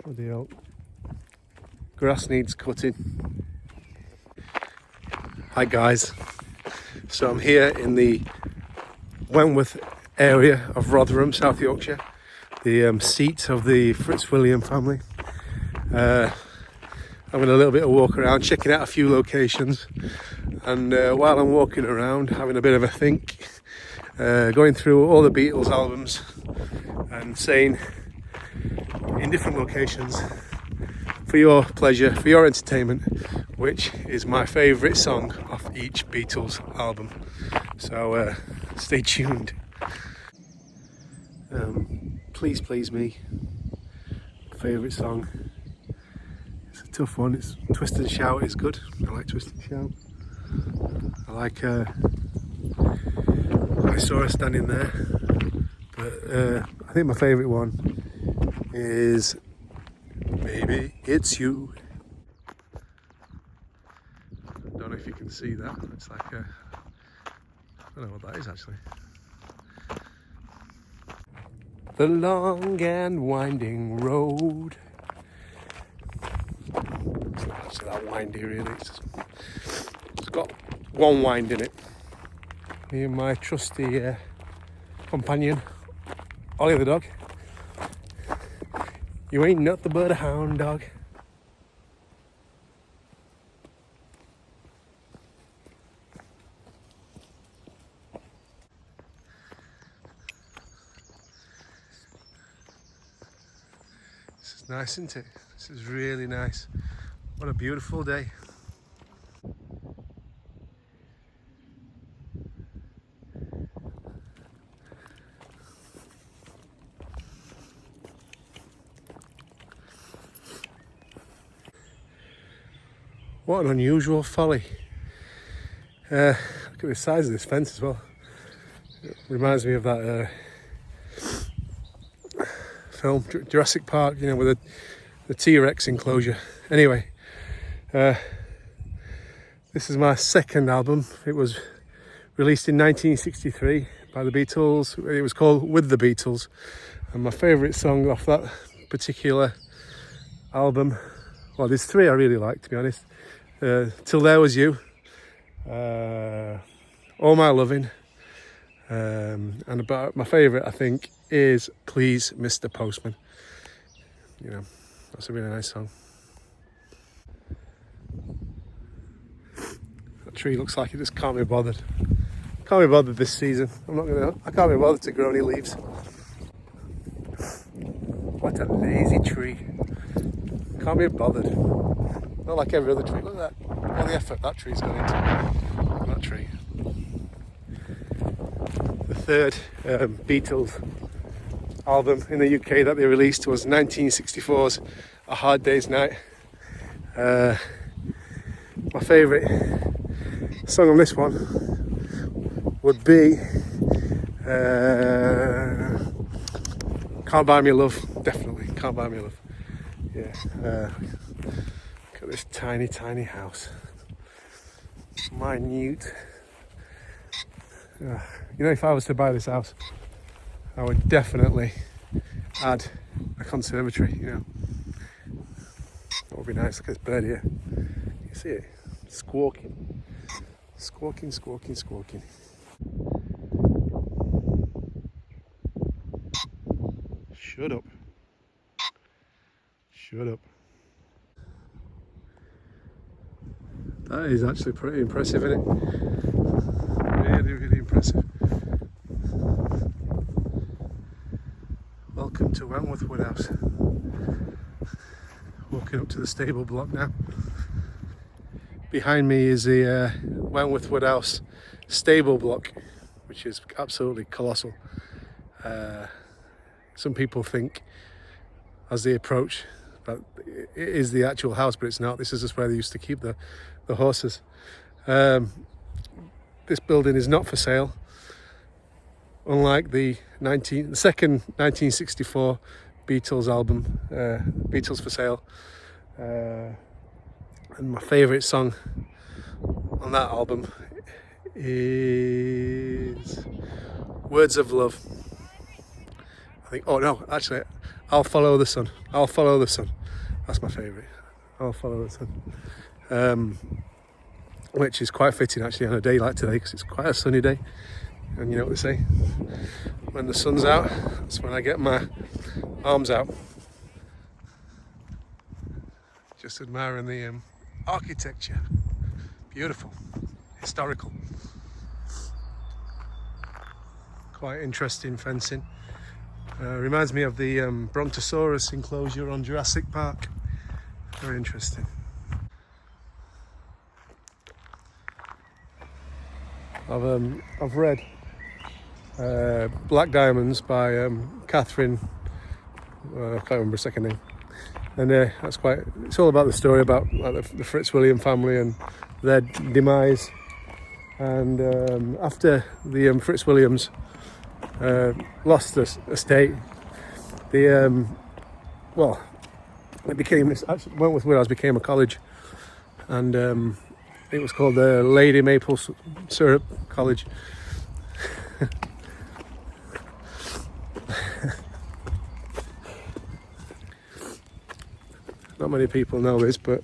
Bloody hell. Grass needs cutting. Hi guys. So I'm here in the Wentworth area of Rotherham, South Yorkshire, the seat of the Fitzwilliam family. Having a little bit of walk around, checking out a few locations, and while I'm walking around, having a bit of a think, going through all the Beatles albums and saying in different locations, for your pleasure, for your entertainment, which is my favourite song off each Beatles album. So stay tuned. Please Please Me, favourite song. It's a tough one. It's Twist and Shout is good. I like Twist and Shout. I like I Saw Her Standing There. But I think my favourite one is Maybe It's You. I don't know if you can see that. It's like a, I don't know what that is actually. The long and winding road. It's not actually that windy really. It's got one wind in it. Me and my trusty companion, Ollie the dog. You ain't nothing but a hound dog. This is nice, isn't it? This is really nice. What a beautiful day. What an unusual folly. Look at the size of this fence as well. It reminds me of that film, Jurassic Park, you know, with the T-Rex enclosure. Anyway, this is my second album. It was released in 1963 by the Beatles. It was called With the Beatles. And my favourite song off that particular album, well, there's three I really like, to be honest. Till There Was You, All My Loving, and about my favourite, I think, is Please Mr. Postman. You know, that's a really nice song. That tree looks like it just can't be bothered. Can't be bothered this season. I can't be bothered to grow any leaves. What a lazy tree. Can't be bothered. Not like every other tree. Look at that. All the effort that tree's gone into. That tree. The third Beatles album in the UK that they released was 1964's A Hard Day's Night. My favourite song on this one would be Can't Buy Me Love. Definitely Can't Buy Me Love. Yeah. Look at this tiny, tiny house. Minute. You know, if I was to buy this house, I would definitely add a conservatory, you know. That would be nice. Look at this bird here. You see it? Squawking. Squawking, squawking, squawking. Shut up. Shut up. That is actually pretty impressive, isn't it? Really, really impressive. Welcome to Wentworth Woodhouse. Walking up to the stable block now. Behind me is the Wentworth Woodhouse stable block, which is absolutely colossal. Some people think, as they approach, that it is the actual house, but it's not. This is just where they used to keep the horses. This building is not for sale, unlike the second 1964 Beatles album, Beatles for Sale. And my favourite song on that album is Words of Love. I think, oh no, actually, I'll Follow the Sun. I'll Follow the Sun. That's my favourite. I'll Follow the Sun. Which is quite fitting actually on a day like today because it's quite a sunny day. And you know what they say, when the sun's out, that's when I get my arms out. Just admiring the architecture. Beautiful, historical. Quite interesting fencing. Reminds me of the Brontosaurus enclosure on Jurassic Park. Very interesting. I've read Black Diamonds by Catherine, I can't remember her second name, and it's all about the story about like, the Fitzwilliam family and their demise. And after the Fitzwilliams lost the estate, it became, actually Wentworth Woodhouse became a college, and it was called the Lady Maple Syrup College. Not many people know this, but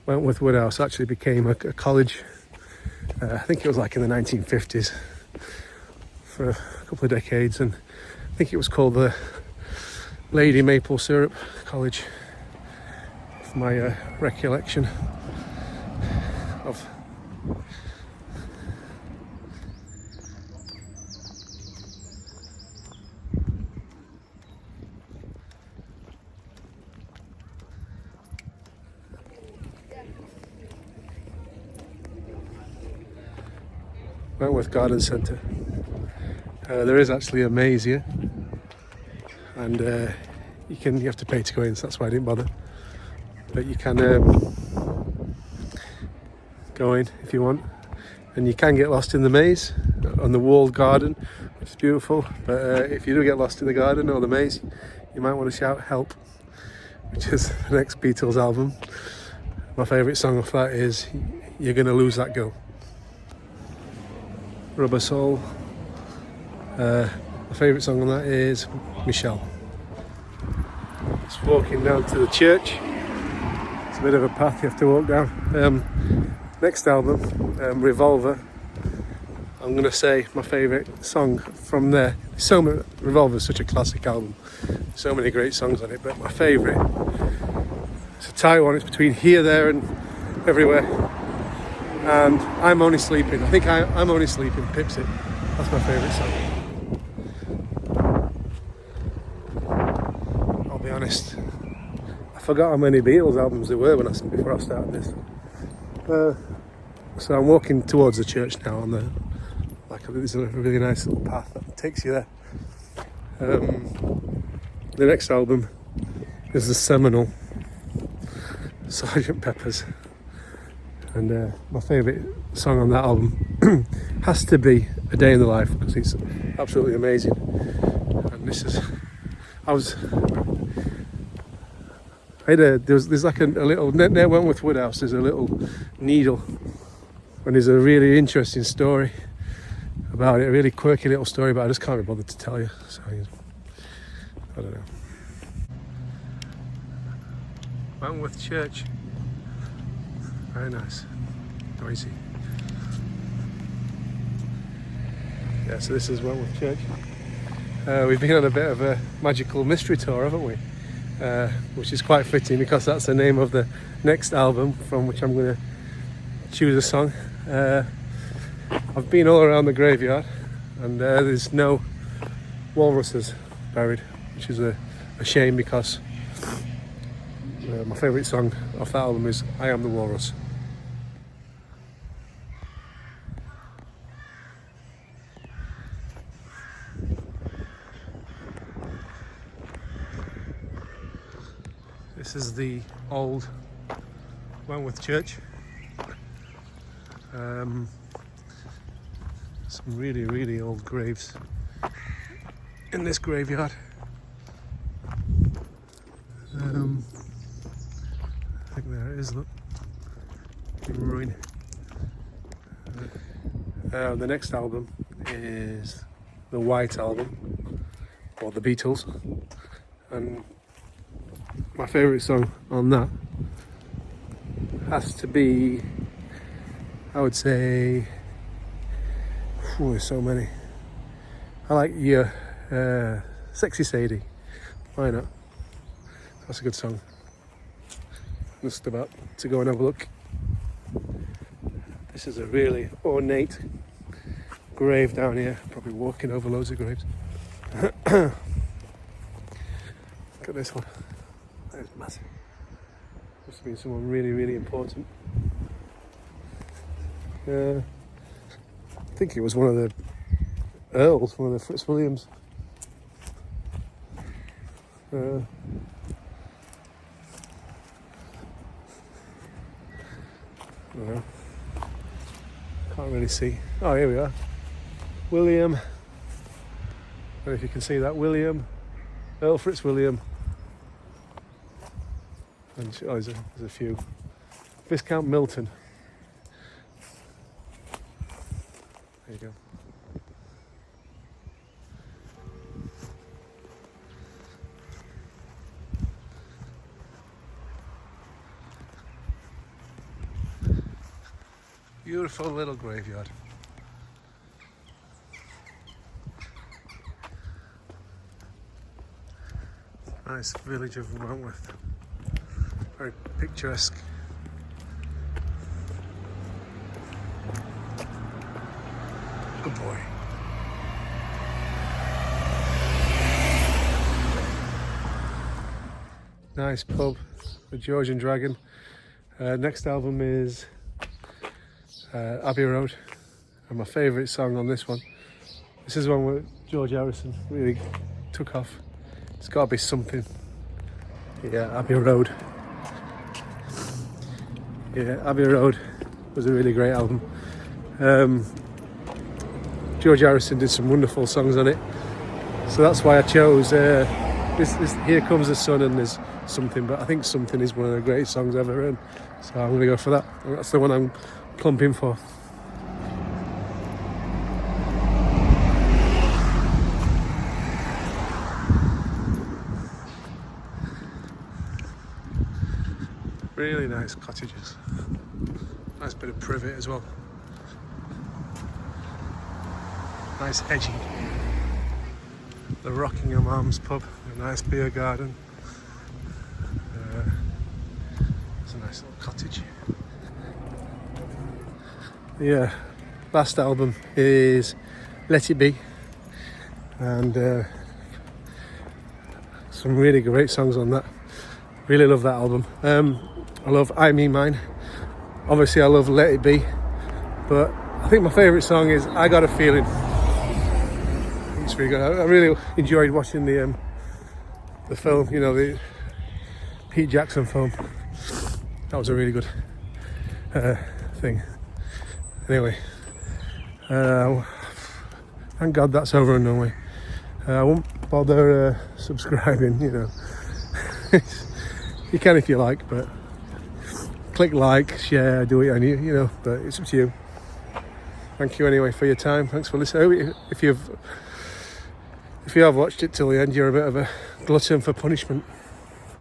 Wentworth Woodhouse actually became a college. I think it was like in the 1950s for a couple of decades, and I think it was called the Lady Maple Syrup College, from my recollection of. Wentworth Garden Centre. There is actually a maze here, and you have to pay to go in, so that's why I didn't bother. But you can go in if you want, and you can get lost in the maze on the walled garden, which is beautiful. But if you do get lost in the garden or the maze, you might want to shout "Help," which is the next Beatles album. My favourite song off that is "You're Gonna Lose That Girl." Rubber Soul. My favourite song on that is Michelle. Just walking down to the church. It's a bit of a path you have to walk down. Next album, Revolver. I'm going to say my favourite song from there. Revolver is such a classic album. So many great songs on it, but my favourite, it's a tight one. It's between Here, There and Everywhere. And I'm Only Sleeping. I think I'm Only Sleeping, Pips It. That's my favourite song. I'll be honest, I forgot how many Beatles albums there were before I started this. So I'm walking towards the church now there's a really nice little path that takes you there. The next album is the seminal Sgt. Pepper's. And my favourite song on that album has to be A Day in the Life, because it's absolutely amazing. And there's like a little, near Wentworth Woodhouse, there's a little needle, and there's a really interesting story about it, a really quirky little story, but I just can't be bothered to tell you. So, I don't know. Wentworth Church. Very nice. Noisy. Yeah, so this is Wentworth Church. We've been on a bit of a magical mystery tour, haven't we? Which is quite fitting because that's the name of the next album from which I'm going to choose a song. I've been all around the graveyard, and there's no walruses buried, which is a shame because my favourite song off that album is I Am the Walrus. This is the old Wentworth Church. Some really, really old graves in this graveyard. I think there it is, look, in ruin. The next album is the White Album. or the Beatles, and my favourite song on that has to be, I would say, there's so many. I like your Sexy Sadie. Why not? That's a good song. Just about to go and have a look. This is a really ornate grave down here. Probably walking over loads of graves. Look at this one. That is massive. Must have been someone really, really important. I think it was one of the Earls, one of the Fitzwilliams. I don't know. Can't really see. Oh, here we are. William. I don't know if you can see that. William. Earl Fitzwilliam. And there's a few. Viscount Milton. There you go. Beautiful little graveyard. Nice village of Wentworth. Very picturesque. Good boy. Nice pub, the George and Dragon. Next album is Abbey Road, and my favourite song on this one. This is one where George Harrison really took off. It's got to be Something. Yeah, Abbey Road. Yeah, Abbey Road was a really great album. George Harrison did some wonderful songs on it, so that's why I chose this Here Comes the Sun and there's Something, but I think Something is one of the greatest songs ever, and so I'm going to go for that. That's the one I'm plumping for. Really nice cottages. Nice bit of privet as well. Nice hedging. The Rockingham Arms pub, a nice beer garden. It's a nice little cottage. The last album is Let It Be, and some really great songs on that. Really love that album. I love I Me Mine. Obviously I love Let It Be, but I think my favourite song is I Got a Feeling. It's really good. I really enjoyed watching the film, you know, the Pete Jackson film. That was a really good thing. Anyway, thank God that's over and done with. I won't bother subscribing, you know. You can if you like, but click like, share, do it, you know, but it's up to you. Thank you anyway for your time. Thanks for listening. If you have watched it till the end, you're a bit of a glutton for punishment.